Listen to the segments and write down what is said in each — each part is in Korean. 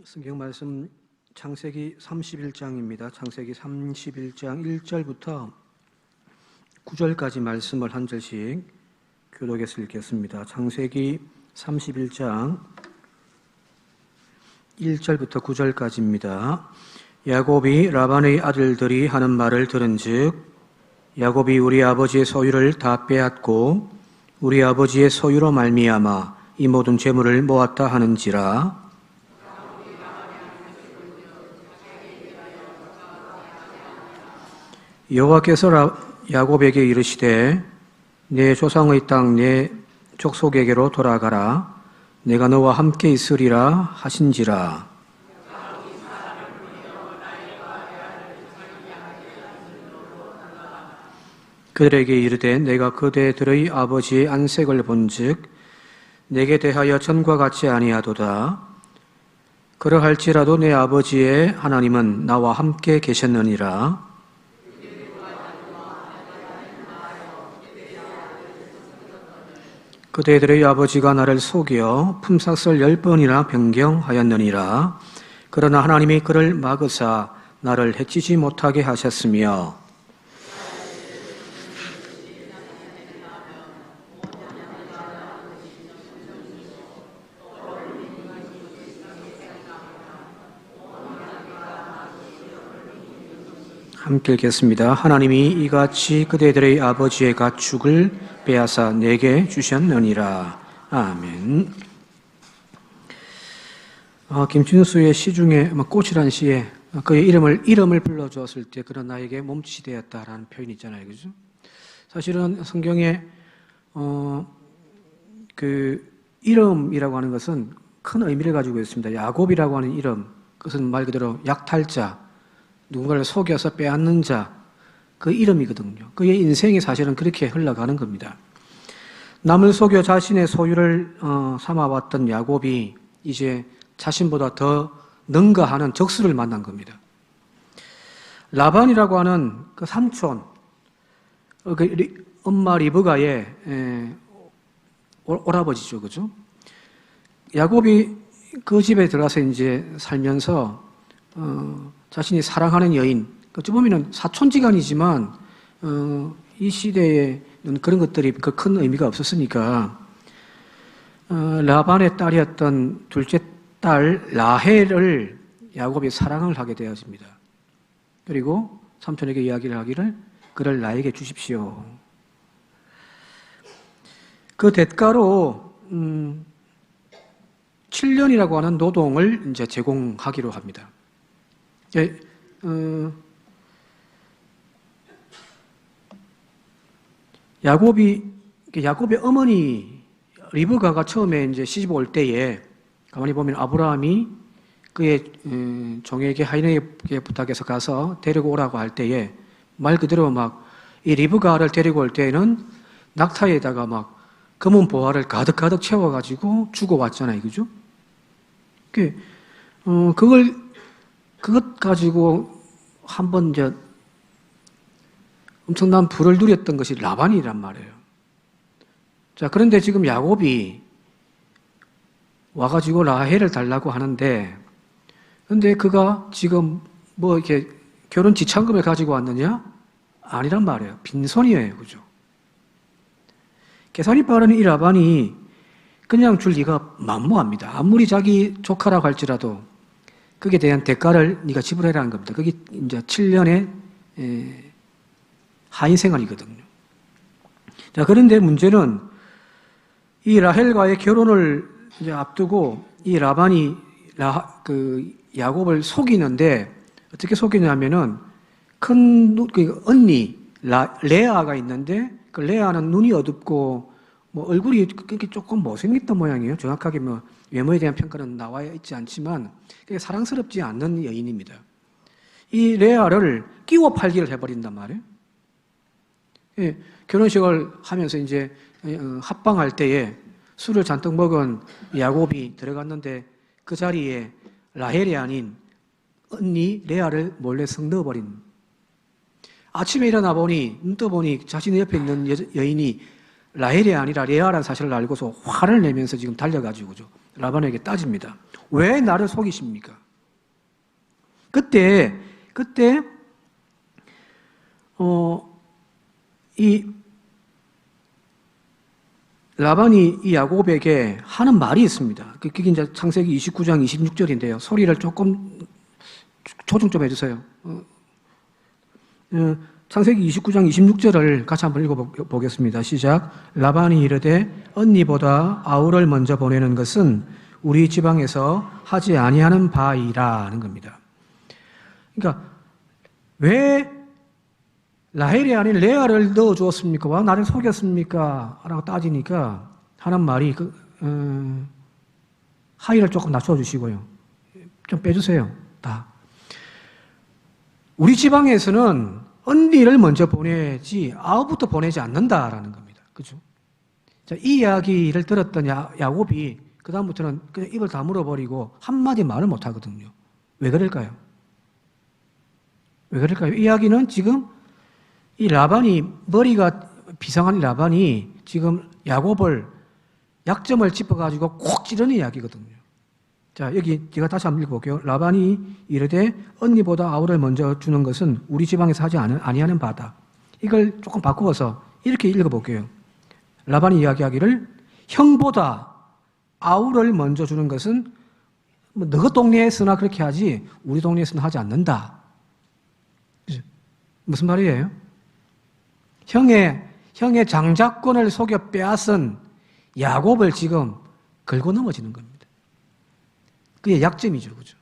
성경 말씀 창세기 31장입니다. 창세기 31장 1절부터 9절까지 말씀을 한 절씩 교독해서 읽겠습니다. 창세기 31장 1절부터 9절까지입니다. 야곱이 라반의 아들들이 하는 말을 들은즉 야곱이 우리 아버지의 소유를 다 빼앗고 우리 아버지의 소유로 말미암아 이 모든 재물을 모았다 하는지라. 여호와께서 야곱에게 이르시되 내 조상의 땅 내 족속에게로 돌아가라. 내가 너와 함께 있으리라 하신지라. 그들에게 이르되 내가 그대들의 아버지의 안색을 본즉 내게 대하여 전과 같지 아니하도다. 그러할지라도 내 아버지의 하나님은 나와 함께 계셨느니라. 그대들의 아버지가 나를 속여 품삯을 10번이나 변경하였느니라. 그러나 하나님이 그를 막으사 나를 해치지 못하게 하셨으며 함께 읽겠습니다. 하나님이 이같이 그대들의 아버지의 가축을 빼앗아 내게 주셨느니라. 아멘. 김춘수의 시 중에 꽃이란 시에 그의 이름을 불러주었을 때 그런 나에게 몸짓이 되었다라는 표현이 있잖아요, 그죠? 사실은 성경에 그 이름이라고 하는 것은 큰 의미를 가지고 있습니다. 야곱이라고 하는 이름, 그것은 말 그대로 약탈자, 누군가를 속여서 빼앗는 자, 그 이름이거든요. 그의 인생이 사실은 그렇게 흘러가는 겁니다. 남을 속여 자신의 소유를 삼아왔던 야곱이 이제 자신보다 더 능가하는 적수를 만난 겁니다. 라반이라고 하는 그 삼촌, 엄마 리브가의 오라버지죠, 그죠? 야곱이 그 집에 들어가서 이제 살면서 자신이 사랑하는 여인, 어찌 보면 사촌지간이지만 이 시대에는 그런 것들이 그 큰 의미가 없었으니까 라반의 딸이었던 둘째 딸 라헬을 야곱이 사랑을 하게 되었습니다. 그리고 삼촌에게 이야기를 하기를 그를 나에게 주십시오. 그 대가로 7년이라고 하는 노동을 이제 제공하기로 합니다. 야곱의 어머니 리브가가 처음에 이제 시집 올 때에 가만히 보면 아브라함이 그의 종에게 하인에게 부탁해서 가서 데리고 오라고 할 때에 말 그대로 막 이 리브가를 데리고 올 때에는 낙타에다가 막 검은 보화를 가득가득 채워가지고 주고 왔잖아요, 그죠? 그것 가지고 한번 이제 엄청난 부를 누렸던 것이 라반이란 말이에요. 자, 그런데 지금 야곱이 와가지고 라헬을 달라고 하는데, 근데 그가 지금 뭐 이렇게 결혼 지참금을 가지고 왔느냐? 아니란 말이에요. 빈손이에요, 그죠? 계산이 빠른 이 라반이 그냥 줄 리가 만무합니다. 아무리 자기 조카라고 할지라도 그에 대한 대가를 네가 지불해라는 겁니다. 그게 이제 7년의 하인 생활이거든요. 자, 그런데 문제는 이 라헬과의 결혼을 이제 앞두고 이 라반이 야곱을 속이는데 어떻게 속이냐면은 큰 언니 레아가 있는데 그 레아는 눈이 어둡고 뭐 얼굴이 그렇게 조금 못생겼던 모양이에요. 정확하게 뭐 외모에 대한 평가는 나와 있지 않지만 사랑스럽지 않는 여인입니다. 이 레아를 끼워 팔기를 해버린단 말이에요. 예, 결혼식을 하면서 이제 합방할 때에 술을 잔뜩 먹은 야곱이 들어갔는데 그 자리에 라헬이 아닌 언니 레아를 몰래 성 넣어버린. 아침에 일어나 보니 눈 떠보니 자신의 옆에 있는 여인이 라헬이 아니라 레아라는 사실을 알고서 화를 내면서 지금 달려가지고 라반에게 따집니다. 왜 나를 속이십니까? 그때 이 라반이 이 야곱에게 하는 말이 있습니다. 그게 이제 창세기 29장 26절인데요. 소리를 조금 조정 좀 해주세요. 창세기 29장 26절을 같이 한번 읽어보겠습니다. 시작. 라반이 이르되 언니보다 아우를 먼저 보내는 것은 우리 지방에서 하지 아니하는 바이라 하는 겁니다. 그러니까 왜 라헬이 아닌 레아를 넣어주었습니까? 와 나를 속였습니까? 라고 따지니까 하는 말이 하이를 조금 낮춰주시고요. 좀 빼주세요. 다. 우리 지방에서는 언니를 먼저 보내지 아우부터 보내지 않는다라는 겁니다. 그죠? 자, 이 이야기를 들었던 야곱이 그 다음부터는 그냥 입을 다물어버리고 한마디 말을 못하거든요. 왜 그럴까요? 왜 그럴까요? 이 이야기는 지금 이 라반이 머리가 비상한 라반이 지금 야곱을 약점을 짚어가지고 콕 찌르는 이야기거든요. 자, 여기 제가 다시 한번 읽어볼게요. 라반이 이르되 언니보다 아우를 먼저 주는 것은 우리 지방에서 하지 아니하는 바다. 이걸 조금 바꾸어서 이렇게 읽어볼게요. 라반이 이야기하기를 형보다 아우를 먼저 주는 것은 뭐 너 동네에서나 그렇게 하지 우리 동네에서는 하지 않는다. 무슨 말이에요? 형의 장자권을 속여 빼앗은 야곱을 지금 긁고 넘어지는 겁니다. 그게 약점이죠. 그죠?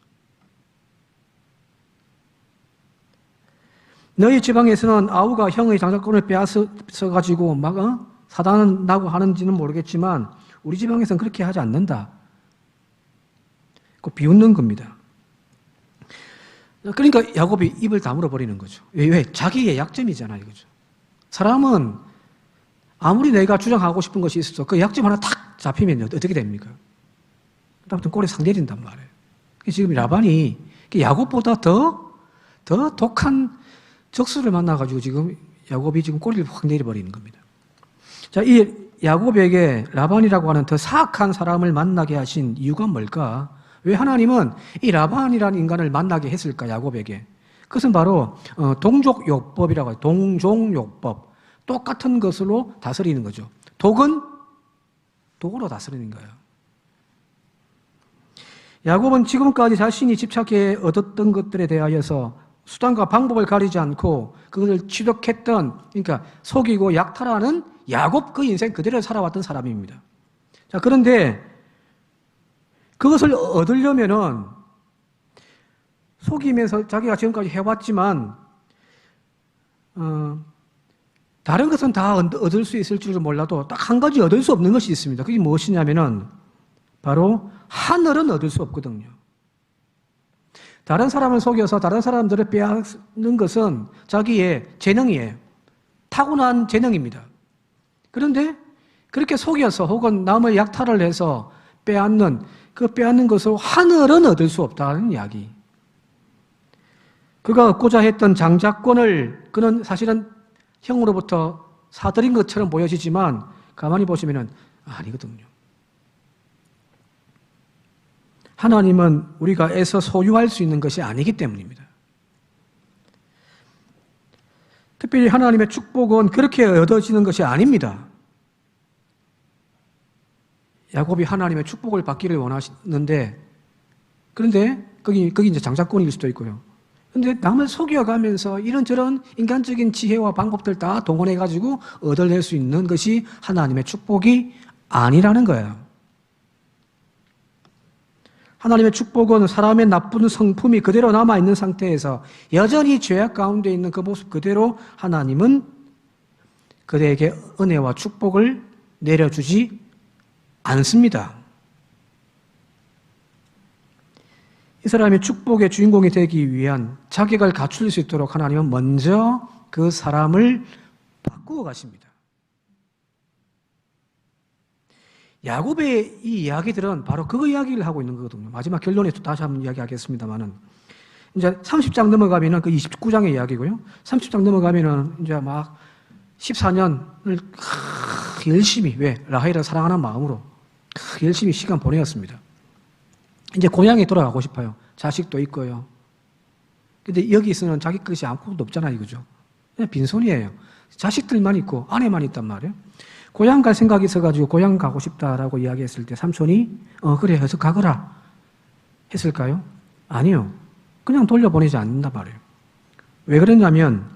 너희 지방에서는 아우가 형의 장자권을 빼앗아가지고 막 사단은 나고 하는지는 모르겠지만 우리 지방에서는 그렇게 하지 않는다. 그 비웃는 겁니다. 그러니까 야곱이 입을 다물어 버리는 거죠. 왜? 자기의 약점이잖아요. 그죠? 사람은 아무리 내가 주장하고 싶은 것이 있어도 그 약점 하나 탁 잡히면 어떻게 됩니까? 그다음부터 꼬리 상 내린단 말이에요. 지금 라반이 야곱보다 더 독한 적수를 만나가지고 지금 야곱이 지금 꼬리를 확 내려버리는 겁니다. 자, 이 야곱에게 라반이라고 하는 더 사악한 사람을 만나게 하신 이유가 뭘까? 왜 하나님은 이 라반이라는 인간을 만나게 했을까, 야곱에게? 그것은 바로 동족욕법이라고 해요. 동종욕법. 똑같은 것으로 다스리는 거죠. 독은 독으로 다스리는 거예요. 야곱은 지금까지 자신이 집착해 얻었던 것들에 대하여서 수단과 방법을 가리지 않고 그것을 취득했던, 그러니까 속이고 약탈하는 야곱 그 인생 그대로 살아왔던 사람입니다. 자, 그런데 그것을 얻으려면은 속이면서 자기가 지금까지 해왔지만 다른 것은 다 얻을 수 있을 줄 몰라도 딱 한 가지 얻을 수 없는 것이 있습니다. 그게 무엇이냐면은 바로 하늘은 얻을 수 없거든요. 다른 사람을 속여서 다른 사람들을 빼앗는 것은 자기의 재능이에요. 타고난 재능입니다. 그런데 그렇게 속여서 혹은 남을 약탈을 해서 빼앗는 것으로 하늘은 얻을 수 없다는 이야기. 그가 얻고자 했던 장자권을 그는 사실은 형으로부터 사들인 것처럼 보여지지만 가만히 보시면은 아니거든요. 하나님은 우리가 애써 소유할 수 있는 것이 아니기 때문입니다. 특별히 하나님의 축복은 그렇게 얻어지는 것이 아닙니다. 야곱이 하나님의 축복을 받기를 원하시는데, 그런데 거기 이제 장자권일 수도 있고요. 그런데 남을 속여가면서 이런저런 인간적인 지혜와 방법들 다 동원해가지고 얻어낼 수 있는 것이 하나님의 축복이 아니라는 거예요. 하나님의 축복은 사람의 나쁜 성품이 그대로 남아있는 상태에서 여전히 죄악 가운데 있는 그 모습 그대로 하나님은 그대에게 은혜와 축복을 내려주지 않습니다. 이 사람의 축복의 주인공이 되기 위한 자격을 갖출 수 있도록 하나님은 먼저 그 사람을 바꾸어 가십니다. 야곱의 이 이야기들은 바로 그 이야기를 하고 있는 거거든요. 마지막 결론에 다시 한번 이야기하겠습니다만은, 이제 30장 넘어가면은 그 29장의 이야기고요. 30장 넘어가면은 이제 막 14년을 열심히, 왜? 라헬을 사랑하는 마음으로 열심히 시간 보내었습니다. 이제 고향에 돌아가고 싶어요. 자식도 있고요. 근데 여기서는 자기 것이 아무것도 없잖아요. 그죠? 그냥 빈손이에요. 자식들만 있고 아내만 있단 말이에요. 고향 갈 생각이 있어가지고 고향 가고 싶다라고 이야기했을 때 삼촌이 그래 해서 가거라 했을까요? 아니요. 그냥 돌려보내지 않는단 말이에요. 왜 그랬냐면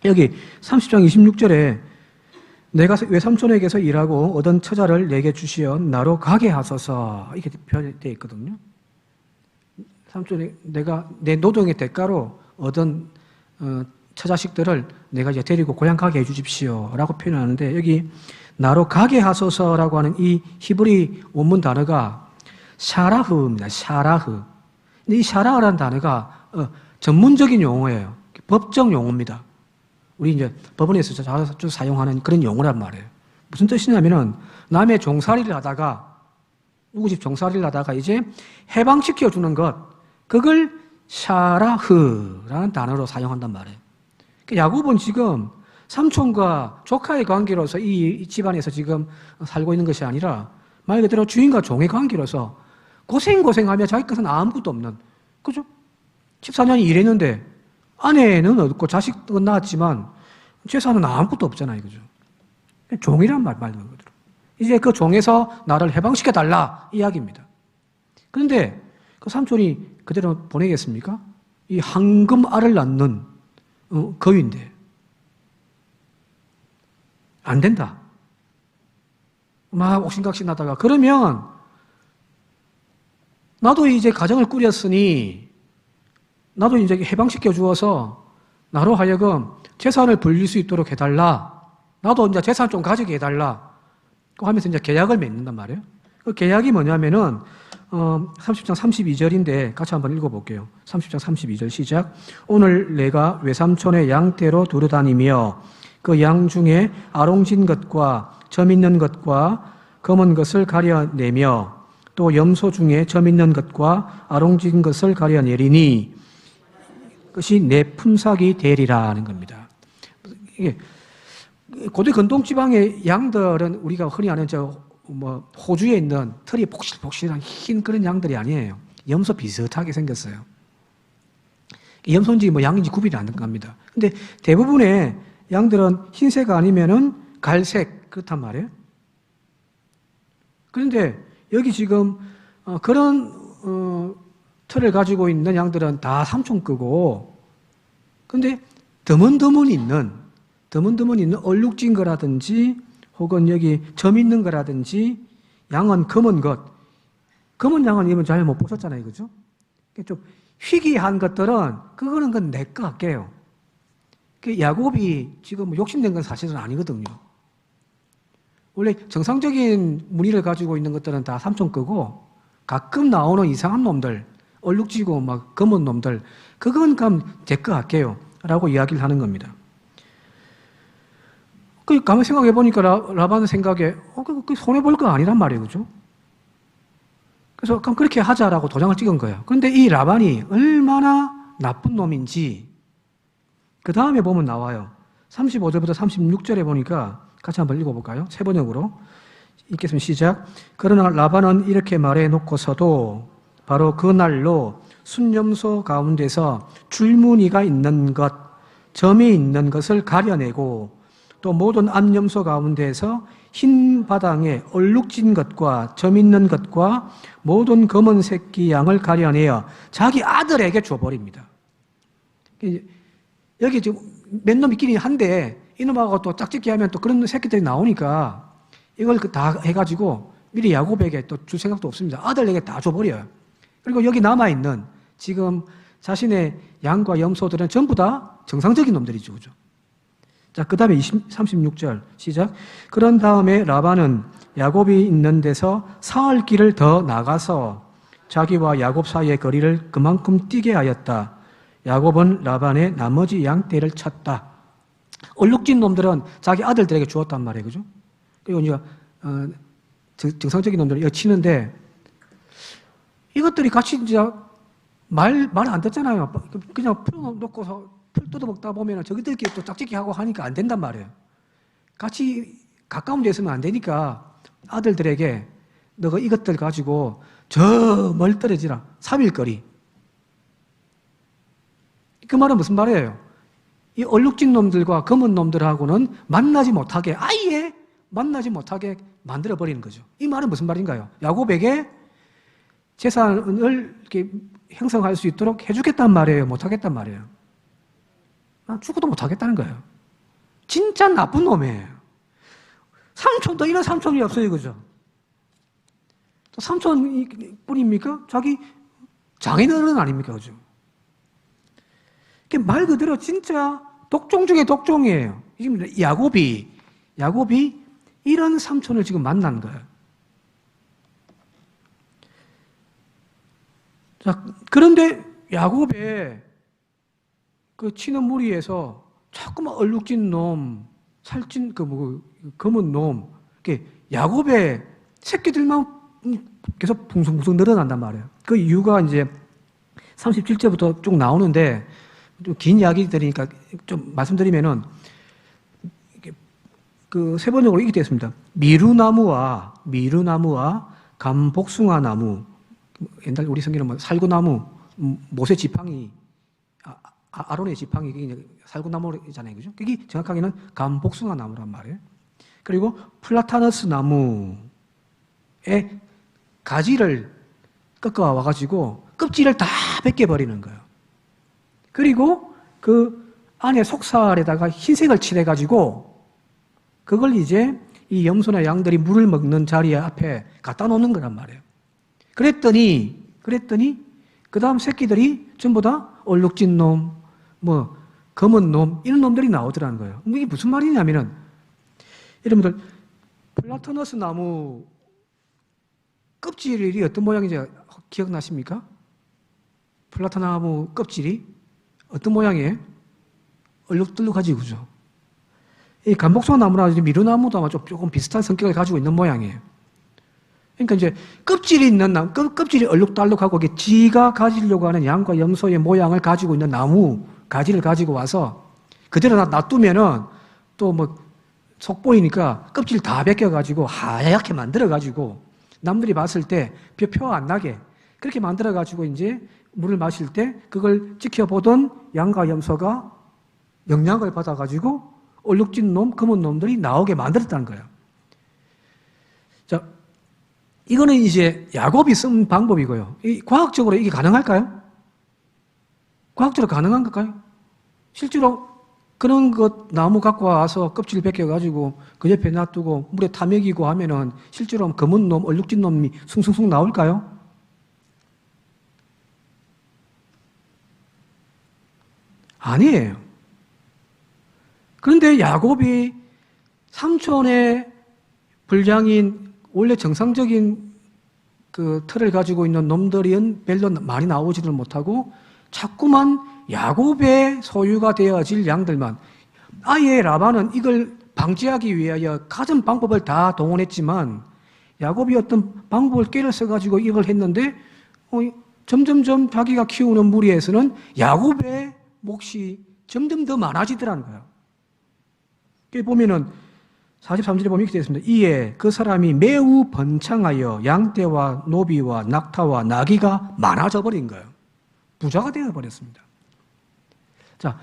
여기 30장 26절에 내가 외삼촌에게서 일하고 얻은 처자를 내게 주시어 나로 가게 하소서 이렇게 표현되어 있거든요. 삼촌이 내가 내 노동의 대가로 얻은 처자식들을 내가 이제 데리고 고향 가게 해주십시오 라고 표현하는데 여기 나로 가게 하소서라고 하는 이 히브리 원문 단어가 샤라흐입니다. 샤라흐. 근데 이 샤라흐라는 단어가 전문적인 용어예요. 법정 용어입니다. 우리 이제 법원에서 자주 사용하는 그런 용어란 말이에요. 무슨 뜻이냐면은 남의 종살이를 하다가 누구 집 종살이를 하다가 이제 해방시켜 주는 것, 그걸 샤라흐라는 단어로 사용한단 말이에요. 야곱은 지금 삼촌과 조카의 관계로서 이 집안에서 지금 살고 있는 것이 아니라 말 그대로 주인과 종의 관계로서 고생하며 자기 것은 아무것도 없는, 그죠? 14년이 일했는데 아내는 없고 자식은 낳았지만 재산은 아무것도 없잖아요. 그죠? 종이란 말 그대로. 이제 그 종에서 나를 해방시켜달라 이야기입니다. 그런데 그 삼촌이 그대로 보내겠습니까? 이 황금 알을 낳는 거위인데 안 된다. 막 옥신각신 하다가 그러면 나도 이제 가정을 꾸렸으니 나도 이제 해방시켜 주어서 나로 하여금 재산을 불릴 수 있도록 해달라. 나도 이제 재산 좀 가지게 해달라. 하면서 이제 계약을 맺는단 말이에요. 그 계약이 뭐냐면은 30장 32절인데 같이 한번 읽어볼게요. 30장 32절 시작. 오늘 내가 외삼촌의 양떼로 두루다니며 그 양 중에 아롱진 것과 점 있는 것과 검은 것을 가려내며 또 염소 중에 점 있는 것과 아롱진 것을 가려내리니 그것이 내 품삯이 되리라는 겁니다. 이게 고대 근동 지방의 양들은 우리가 흔히 아는 호주에 있는 털이 복실복실한 흰 그런 양들이 아니에요. 염소 비슷하게 생겼어요. 염소인지 양인지 구분이 안 갑니다. 근데 대부분의 양들은 흰색 아니면은 갈색 그렇단 말이에요. 그런데 여기 지금 그런 털을 가지고 있는 양들은 다 삼촌거고, 근데 드문드문 있는 얼룩진 거라든지 혹은 여기 점 있는 거라든지 양은 검은 양은 이분 잘 못 보셨잖아요. 그죠? 좀 희귀한 것들은 그거는 내 거 같게요. 야곱이 지금 욕심낸 건 사실은 아니거든요. 원래 정상적인 무늬를 가지고 있는 것들은 다 삼촌 거고 가끔 나오는 이상한 놈들, 얼룩지고 막 검은 놈들, 그건 그럼 제 거 할게요 라고 이야기를 하는 겁니다. 가만히 생각해 보니까 라반의 생각에 그 손해볼 거 아니란 말이에요. 그죠? 그래서 그럼 그렇게 하자라고 도장을 찍은 거예요. 그런데 이 라반이 얼마나 나쁜 놈인지 그 다음에 보면 나와요. 35절부터 36절에 보니까 같이 한번 읽어볼까요? 세 번역으로 읽겠습니다. 시작. 그러나 라반은 이렇게 말해 놓고서도 바로 그 날로 순염소 가운데서 줄무늬가 있는 것, 점이 있는 것을 가려내고 또 모든 암염소 가운데서 흰 바당에 얼룩진 것과 점 있는 것과 모든 검은 새끼 양을 가려내어 자기 아들에게 줘버립니다. 여기 지금 몇 놈 있긴 한데 이놈하고 또 짝짓기 하면 또 그런 새끼들이 나오니까 이걸 다 해가지고 미리 야곱에게 또 줄 생각도 없습니다. 아들에게 다 줘버려요. 그리고 여기 남아있는 지금 자신의 양과 염소들은 전부 다 정상적인 놈들이죠. 그죠? 자, 그 다음에 36절 시작. 그런 다음에 라반은 야곱이 있는 데서 사흘 길을 더 나가서 자기와 야곱 사이의 거리를 그만큼 뛰게 하였다. 야곱은 라반의 나머지 양떼를 쳤다. 얼룩진 놈들은 자기 아들들에게 주었단 말이에요. 그죠? 그리고 이제 정상적인 놈들을 치는데 이것들이 같이 이제 말 안 듣잖아요. 그냥 풀어놓고서 풀 뜯어먹다 보면 저기들끼리 또 짝짓기 하고 하니까 안 된단 말이에요. 같이 가까운 데 있으면 안 되니까 아들들에게 너가 이것들 가지고 저 멀떨어지라 3일거리. 그 말은 무슨 말이에요? 이 얼룩진 놈들과 검은 놈들하고는 만나지 못하게, 아예 만나지 못하게 만들어버리는 거죠. 이 말은 무슨 말인가요? 야곱에게 재산을 이렇게 형성할 수 있도록 해주겠단 말이에요? 못하겠단 말이에요? 죽어도 못하겠다는 거예요. 진짜 나쁜 놈이에요. 삼촌도 이런 삼촌이 없어요, 그죠? 또 삼촌뿐입니까? 자기 장인어른 아닙니까, 그죠? 말 그대로 진짜 독종 중에 독종이에요. 지금 야곱이 이런 삼촌을 지금 만난 거예요. 자, 그런데 야곱의 그 치는 무리에서 자꾸만 얼룩진 놈, 살찐 검은 놈, 이렇게 야곱의 새끼들만 계속 붕숭붕숭 늘어난단 말이에요. 그 이유가 이제 37절부터 쭉 나오는데 좀 긴 이야기들이니까 좀 말씀드리면은 그 세 번역으로 이렇게 되어 있습니다. 미루나무와 감복숭아 나무, 옛날 우리 성경은 뭐 살구나무, 모세 지팡이, 아론의 지팡이 살구나무잖아요, 그죠? 그게 정확하게는 감복숭아 나무란 말이에요. 그리고 플라타너스 나무의 가지를 꺾어 와가지고 껍질을 다 벗겨버리는 거예요. 그리고 그 안에 속살에다가 흰색을 칠해가지고 그걸 이제 이 염소나 양들이 물을 먹는 자리 앞에 갖다 놓는 거란 말이에요. 그랬더니 그 다음 새끼들이 전부 다 얼룩진 놈, 뭐 검은 놈 이런 놈들이 나오더라는 거예요. 이게 무슨 말이냐면은 여러분들 플라타너스 나무 껍질이 어떤 모양인지 기억나십니까? 플라타나무 껍질이 어떤 모양이에요? 얼룩덜룩하지, 그죠? 이 감복숭아 나무나 미루나무도 아마 조금 비슷한 성격을 가지고 있는 모양이에요. 그러니까 이제 껍질이 있는 나무, 껍질이 얼룩덜룩하고 지가 가지려고 하는 양과 염소의 모양을 가지고 있는 나무 가지를 가지고 와서 그대로 놔두면은 또 뭐 속보이니까 껍질 다 벗겨가지고 하얗게 만들어가지고 남들이 봤을 때 표 안 나게 그렇게 만들어가지고 이제 물을 마실 때 그걸 지켜보던 양과 염소가 영향을 받아가지고 얼룩진 놈, 검은 놈들이 나오게 만들었다는 거예요. 자, 이거는 이제 야곱이 쓴 방법이고요. 과학적으로 이게 가능할까요? 과학적으로 가능한 걸까요? 실제로 그런 것 나무 갖고 와서 껍질 벗겨가지고 그 옆에 놔두고 물에 타 먹이고 하면은 실제로 검은 놈, 얼룩진 놈이 숭숭숭 나올까요? 아니에요. 그런데 야곱이 삼촌의 불량인 원래 정상적인 그 틀을 가지고 있는 놈들은 별로 많이 나오지를 못하고 자꾸만 야곱의 소유가 되어질 양들만, 아예 라반은 이걸 방지하기 위하여 가진 방법을 다 동원했지만 야곱이 어떤 방법을 깨를 써가지고 이걸 했는데 점점점 자기가 키우는 무리에서는 야곱의 몫이 점점 더 많아지더라는 거예요. 여기 보면은 43절에 보면 이렇게 되어 있습니다. 이에 그 사람이 매우 번창하여 양떼와 노비와 낙타와 나귀가 많아져 버린 거예요. 부자가 되어 버렸습니다. 자,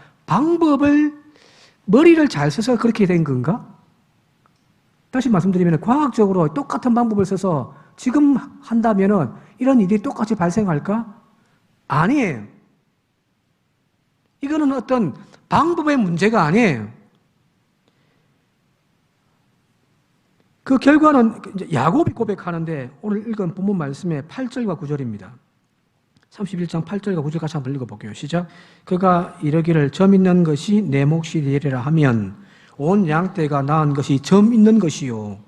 머리를 잘 써서 그렇게 된 건가? 다시 말씀드리면 과학적으로 똑같은 방법을 써서 지금 한다면은 이런 일이 똑같이 발생할까? 아니에요. 이거는 어떤 방법의 문제가 아니에요. 그 결과는 야곱이 고백하는데 오늘 읽은 본문 말씀의 8절과 9절입니다. 31장 8절과 9절 같이 한번 읽어볼게요. 시작. 그가 이르기를 점 있는 것이 내 몫이 되리라 하면 온 양떼가 낳은 것이 점 있는 것이요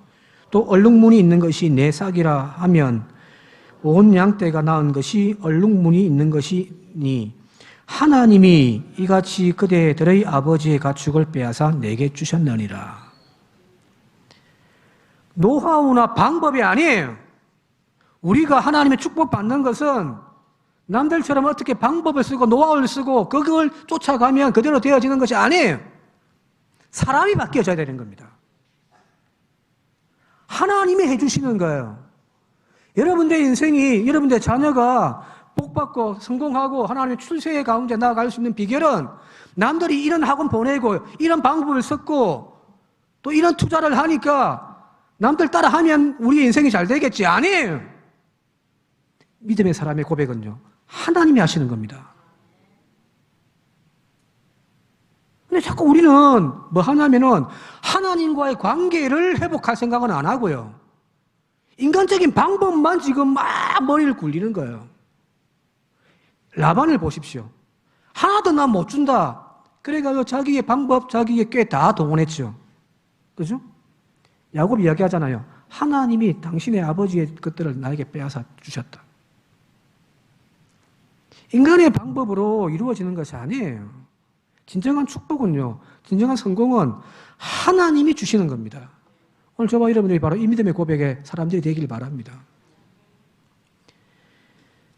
또 얼룩무늬 있는 것이 내 싹이라 하면 온 양떼가 낳은 것이 얼룩무늬 있는 것이니 하나님이 이같이 그대들의 아버지의 가축을 빼앗아 내게 주셨느니라. 노하우나 방법이 아니에요. 우리가 하나님의 축복받는 것은 남들처럼 어떻게 방법을 쓰고 노하우를 쓰고 그걸 쫓아가면 그대로 되어지는 것이 아니에요. 사람이 바뀌어져야 되는 겁니다. 하나님이 해주시는 거예요. 여러분들의 인생이, 여러분들의 자녀가 복받고 성공하고 하나님의 출세의 가운데 나아갈 수 있는 비결은 남들이 이런 학원 보내고 이런 방법을 썼고 또 이런 투자를 하니까 남들 따라 하면 우리 인생이 잘 되겠지. 아니에요. 믿음의 사람의 고백은요, 하나님이 하시는 겁니다. 근데 자꾸 우리는 뭐 하냐면은 하나님과의 관계를 회복할 생각은 안 하고요, 인간적인 방법만 지금 막 머리를 굴리는 거예요. 라반을 보십시오. 하나도 난 못 준다. 그래가지고 자기의 방법, 자기의 꾀 다 동원했죠. 그죠? 야곱 이야기하잖아요. 하나님이 당신의 아버지의 것들을 나에게 빼앗아 주셨다. 인간의 방법으로 이루어지는 것이 아니에요. 진정한 축복은요, 진정한 성공은 하나님이 주시는 겁니다. 오늘 저와 여러분들이 바로 이 믿음의 고백의 사람들이 되길 바랍니다.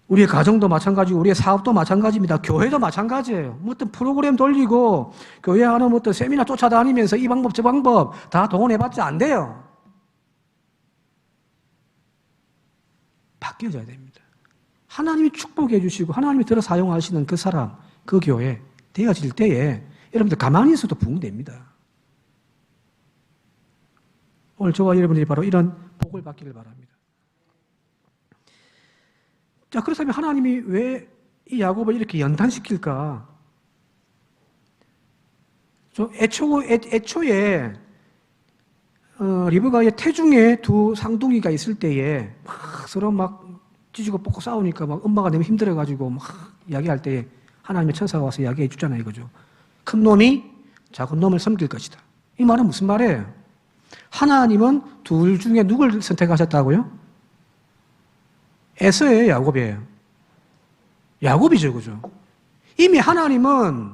우리의 가정도 마찬가지고 우리의 사업도 마찬가지입니다. 교회도 마찬가지예요. 뭐 어떤 프로그램 돌리고 교회 하는 뭐 어떤 세미나 쫓아다니면서 이 방법 저 방법 다 동원해봤자 안 돼요. 바뀌어져야 됩니다. 하나님이 축복해 주시고 하나님이 들어 사용하시는 그 사람, 그 교회 되어질 때에 여러분들 가만히 있어도 부흥됩니다. 오늘 저와 여러분들이 바로 이런 복을 받기를 바랍니다. 자, 그렇다면 하나님이 왜 이 야곱을 이렇게 연단시킬까? 애초에 리브가의 태중에 두 쌍둥이가 있을 때에 막 서로 막 찢고 뽑고 싸우니까 막 엄마가 너무 힘들어가지고 막 이야기할 때에 하나님의 천사가 와서 이야기해 주잖아요, 이거죠. 큰 놈이 작은 놈을 섬길 것이다. 이 말은 무슨 말이에요? 하나님은 둘 중에 누굴 선택하셨다고요? 에서예요, 야곱이에요? 야곱이죠, 그죠? 이미 하나님은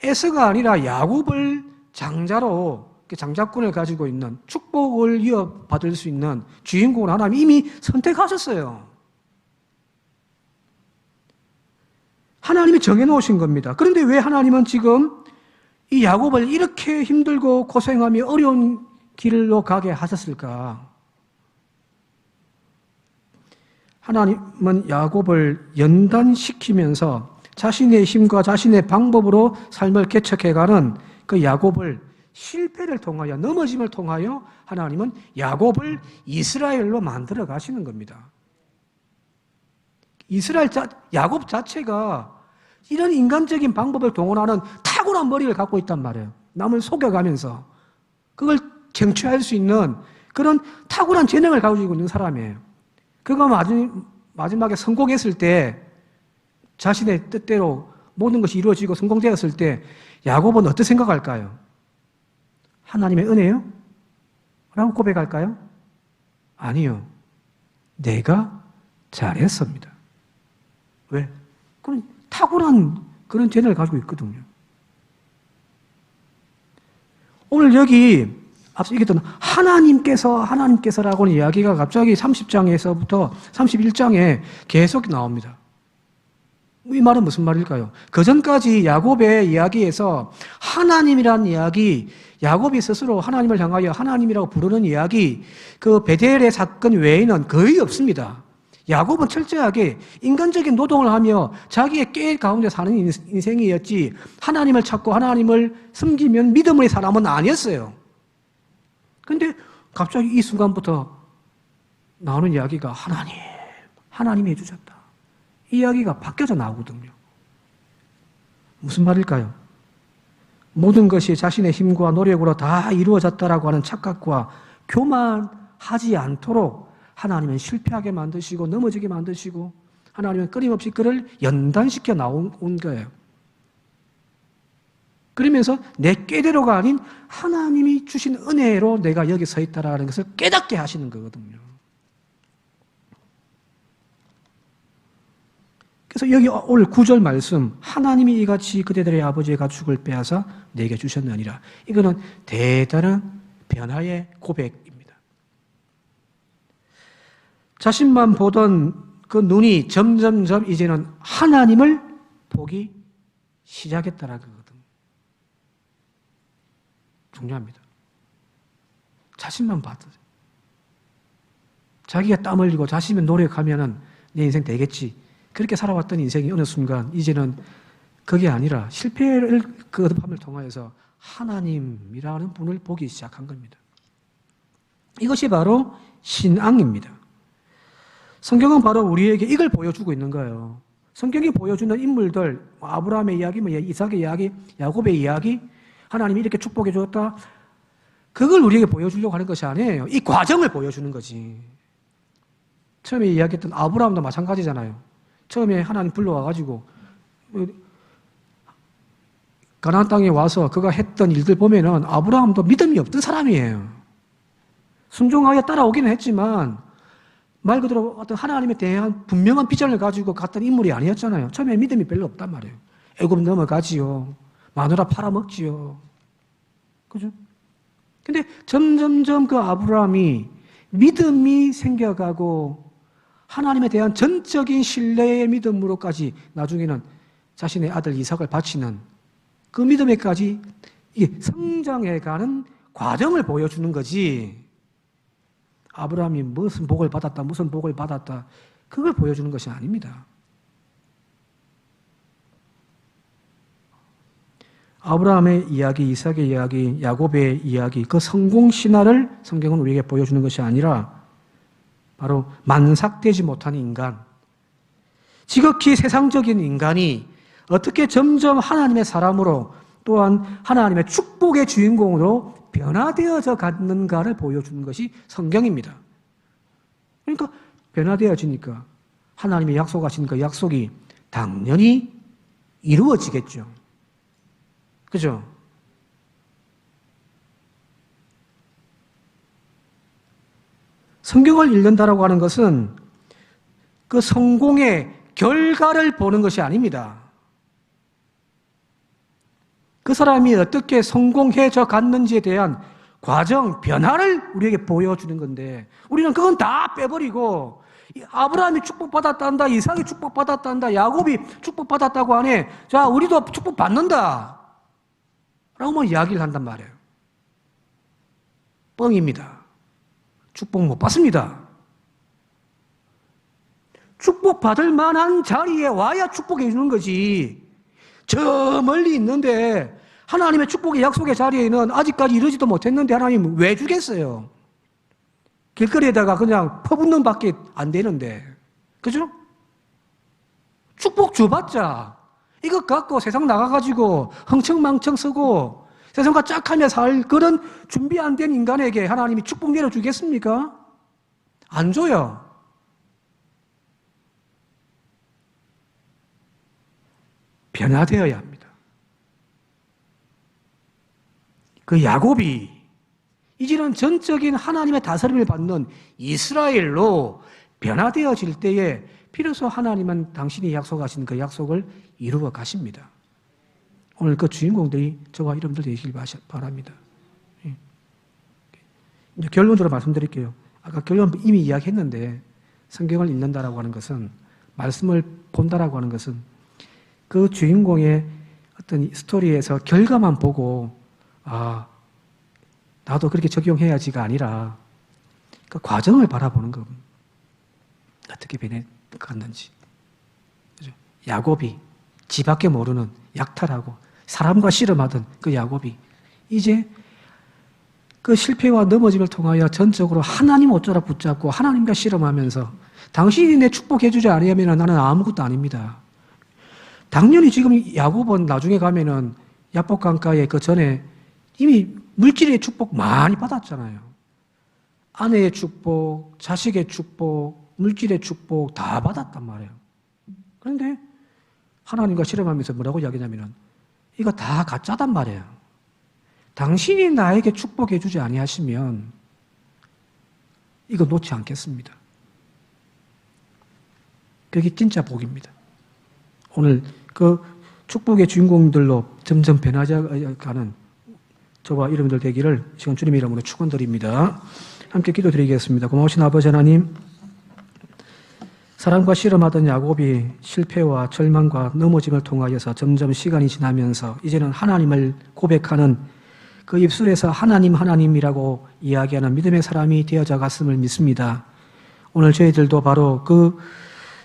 에서가 아니라 야곱을 장자로, 장자권을 가지고 있는, 축복을 이어받을 수 있는 주인공을 하나님이 이미 선택하셨어요. 하나님이 정해놓으신 겁니다. 그런데 왜 하나님은 지금 이 야곱을 이렇게 힘들고 고생하며 어려운 길로 가게 하셨을까? 하나님은 야곱을 연단시키면서 자신의 힘과 자신의 방법으로 삶을 개척해가는 그 야곱을 실패를 통하여, 넘어짐을 통하여 하나님은 야곱을 이스라엘로 만들어 가시는 겁니다. 야곱 자체가 이런 인간적인 방법을 동원하는 탁월한 머리를 갖고 있단 말이에요. 남을 속여가면서 그걸 쟁취할 수 있는 그런 탁월한 재능을 가지고 있는 사람이에요. 그가 마지막에 성공했을 때, 자신의 뜻대로 모든 것이 이루어지고 성공되었을 때 야곱은 어떻게 생각할까요? 하나님의 은혜요? 라고 고백할까요? 아니요. 내가 잘했습니다. 왜? 그런 탁월한 그런 재능을 가지고 있거든요. 오늘 여기 앞서 얘기했던 하나님께서라고는 이야기가 갑자기 30장에서부터 31장에 계속 나옵니다. 이 말은 무슨 말일까요? 그 전까지 야곱의 이야기에서 하나님이라는 이야기, 야곱이 스스로 하나님을 향하여 하나님이라고 부르는 이야기, 그 베델의 사건 외에는 거의 없습니다. 야곱은 철저하게 인간적인 노동을 하며 자기의 꾀 가운데 사는 인생이었지, 하나님을 찾고 하나님을 섬기면 믿음의 사람은 아니었어요. 근데 갑자기 이 순간부터 나오는 이야기가 하나님이 해주셨다. 이 이야기가 바뀌어져 나오거든요. 무슨 말일까요? 모든 것이 자신의 힘과 노력으로 다 이루어졌다라고 하는 착각과 교만하지 않도록 하나님은 실패하게 만드시고 넘어지게 만드시고 하나님은 끊임없이 그를 연단시켜 나온 거예요. 그러면서 내 꾀대로가 아닌 하나님이 주신 은혜로 내가 여기 서 있다라는 것을 깨닫게 하시는 거거든요. 그래서 여기 오늘 9절 말씀, 하나님이 이같이 그대들의 아버지의 가축을 빼앗아 내게 주셨느니라. 이거는 대단한 변화의 고백입니다. 자신만 보던 그 눈이 점점점 이제는 하나님을 보기 시작했다라는 거거든요. 중요합니다. 자신만 봤어요. 자기가 땀 흘리고 자신이 노력하면은 내 인생 되겠지. 그렇게 살아왔던 인생이 어느 순간 이제는 그게 아니라 실패를 거듭함을 통하여서 하나님이라는 분을 보기 시작한 겁니다. 이것이 바로 신앙입니다. 성경은 바로 우리에게 이걸 보여주고 있는 거예요. 성경이 보여주는 인물들, 아브라함의 이야기, 이삭의 이야기, 야곱의 이야기, 하나님이 이렇게 축복해 주었다. 그걸 우리에게 보여주려고 하는 것이 아니에요. 이 과정을 보여주는 거지. 처음에 이야기했던 아브라함도 마찬가지잖아요. 처음에 하나님 불러와가지고 가나안 땅에 와서 그가 했던 일들 보면은 아브라함도 믿음이 없던 사람이에요. 순종하여 따라오기는 했지만 말 그대로 어떤 하나님에 대한 분명한 비전을 가지고 갔던 인물이 아니었잖아요. 처음에 믿음이 별로 없단 말이에요. 애굽 넘어가지요. 마누라 팔아먹지요. 그죠? 근데 점점점 그 아브라함이 믿음이 생겨가고 하나님에 대한 전적인 신뢰의 믿음으로까지 나중에는 자신의 아들 이삭을 바치는 그 믿음에까지 이게 성장해가는 과정을 보여주는 거지. 아브라함이 무슨 복을 받았다, 무슨 복을 받았다, 그걸 보여주는 것이 아닙니다. 아브라함의 이야기, 이삭의 이야기, 야곱의 이야기, 그 성공 신화를 성경은 우리에게 보여주는 것이 아니라 바로 만삭되지 못한 인간, 지극히 세상적인 인간이 어떻게 점점 하나님의 사람으로 또한 하나님의 축복의 주인공으로 변화되어져 갔는가를 보여주는 것이 성경입니다. 그러니까 변화되어지니까 하나님의 약속하신 그 약속이 당연히 이루어지겠죠. 그죠? 성경을 읽는다라고 하는 것은 그 성공의 결과를 보는 것이 아닙니다. 그 사람이 어떻게 성공해져 갔는지에 대한 과정, 변화를 우리에게 보여주는 건데 우리는 그건 다 빼버리고 아브라함이 축복받았단다, 이삭이 축복받았단다, 야곱이 축복받았다고 하네. 자, 우리도 축복받는다 라고만 이야기를 한단 말이에요. 뻥입니다. 축복 못 받습니다. 축복받을 만한 자리에 와야 축복해 주는 거지. 저 멀리 있는데 하나님의 축복의 약속의 자리에는 아직까지 이르지도 못했는데 하나님 왜 주겠어요? 길거리에다가 그냥 퍼붓는 밖에 안 되는데. 그죠? 축복 줘봤자 이것 갖고 세상 나가가지고 흥청망청 쓰고 세상과 짝하며 살 그런 준비 안 된 인간에게 하나님이 축복 내려주겠습니까? 안 줘요. 변화되어야 합니다. 그 야곱이 이제는 전적인 하나님의 다스림을 받는 이스라엘로 변화되어질 때에 비로소 하나님은 당신이 약속하신 그 약속을 이루어 가십니다. 오늘 그 주인공들이 저와 여러분들 되시길 바랍니다. 이제 결론적으로 말씀드릴게요. 아까 결론 이미 이야기했는데 성경을 읽는다라고 하는 것은 말씀을 본다라고 하는 것은 그 주인공의 어떤 스토리에서 결과만 보고 아 나도 그렇게 적용해야지가 아니라 그 과정을 바라보는 겁니다. 어떻게 변해갔는지. 야곱이 지밖에 모르는 약탈하고 사람과 씨름하던 그 야곱이 이제 그 실패와 넘어짐을 통하여 전적으로 하나님 어쩌라 붙잡고 하나님과 씨름하면서 당신이 내 축복해주지 않으면 나는 아무것도 아닙니다. 당연히 지금 야곱은 나중에 가면은 야복 강가에 그 전에 이미 물질의 축복 많이 받았잖아요. 아내의 축복, 자식의 축복, 물질의 축복 다 받았단 말이에요. 그런데 하나님과 씨름하면서 뭐라고 이야기냐면은 이거 다 가짜단 말이에요. 당신이 나에게 축복해 주지 아니하시면 이거 놓지 않겠습니다. 그게 진짜 복입니다. 오늘 그 축복의 주인공들로 점점 변화가는 저와 여러분들 되기를 시간 주님의 이름으로 축원드립니다. 함께 기도드리겠습니다. 고마우신 아버지 하나님, 사랑과 씨름하던 야곱이 실패와 절망과 넘어짐을 통하여서 점점 시간이 지나면서 이제는 하나님을 고백하는 그 입술에서 하나님 하나님이라고 이야기하는 믿음의 사람이 되어져 갔음을 믿습니다. 오늘 저희들도 바로 그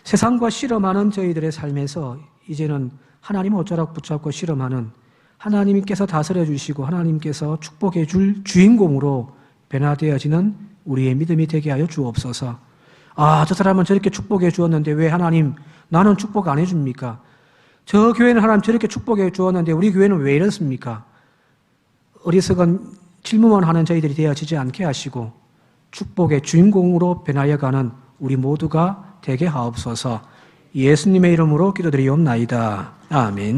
세상과 씨름하는 저희들의 삶에서 이제는 하나님 옷자락 붙잡고 씨름하는 하나님께서 다스려 주시고 하나님께서 축복해 줄 주인공으로 변화되어지는 우리의 믿음이 되게 하여 주옵소서. 아, 저 사람은 저렇게 축복해 주었는데 왜 하나님 나는 축복 안 해줍니까? 저 교회는 하나님 저렇게 축복해 주었는데 우리 교회는 왜 이렇습니까? 어리석은 질문만 하는 저희들이 되어지지 않게 하시고 축복의 주인공으로 변하여 가는 우리 모두가 되게 하옵소서. 예수님의 이름으로 기도드리옵나이다. 아멘.